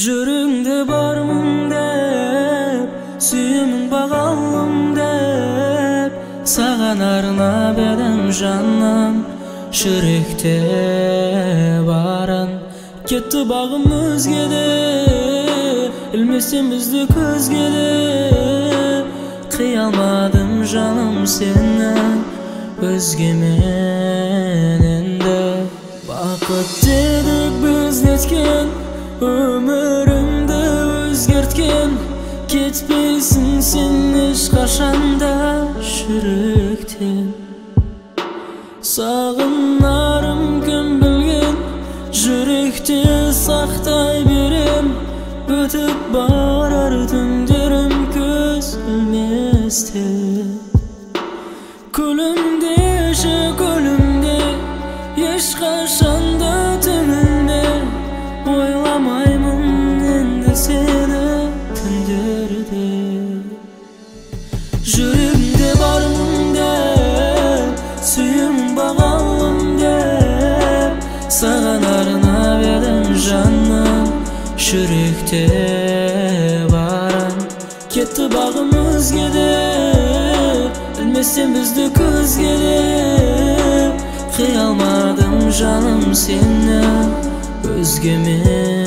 Жүріңде бармын деп, сүйемін бағалым деп, саған арнап едім жаным, жүректе барын. Кетті бағым өзгеде, ілмесем бізді көзгеде, қия алмадым жаным сені өзгемен енді. Бақыт дедік біз неткен, өмірімді өзгерткен, кетпейсің сен ешқашанда жүректен. Сағынарым кім білген, жүректе сақтай берем, өтіп барар түндерім көз ілместе. Күлімдеші күлімде, ешқашанда түңілме, ойламаймын енді сені түндерде. Жүрегімде бармын деп, сүйемін бағалым деп, саған арнап едім жаным, жүректе барын. Кетті бағым өзгеде, ілмесем бізді көзгеде, қия алмадым жаным сені өзгемен.